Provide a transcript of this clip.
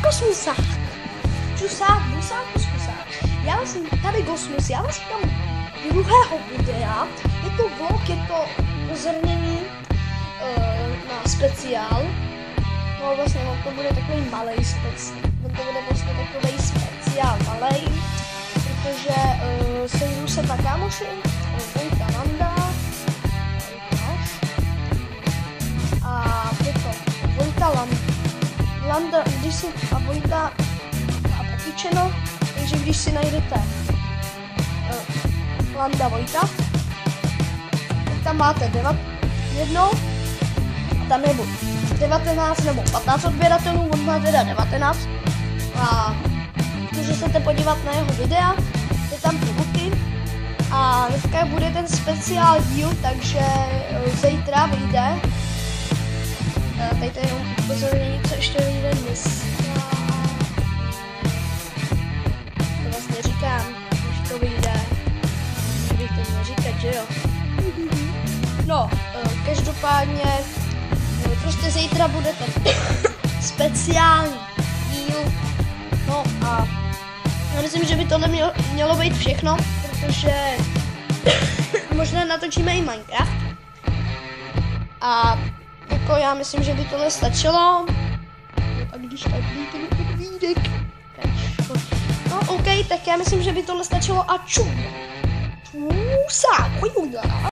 kosmusák. Čusák, busák, kosmusák. Já vás tady kosmus, já vás tam druhého videa. Je to vlog, je to pozornění na speciál. No vlastně to bude takový malej speciál. To bude vlastně takový speciál malej, protože sejdu se na kámoši, Vojta Landa, a potom Vojta Landa, když si a Vojta a Patičeno, takže když si najdete Landa Vojta, tak tam máte jednou a tam je 19 nebo 15 odběratelů, on má teda 19 a můžete se podívat na jeho videa, je tam průvodky a dneska bude ten speciál díl, takže zítra vyjde. Tady to je jenom upozornění, co ještě vyjde dneska. To vlastně říkám, když to vyjde, bych to měl říkat, že jo. No, každopádně, prostě zítra bude ten speciální díl. No a já myslím, že by tohle mělo být všechno, protože možná natočíme i Minecraft. A jako já myslím, že by tohle stačilo. No a když tak víte podvídek. No OK, tak já myslím, že by tohle stačilo a čusák.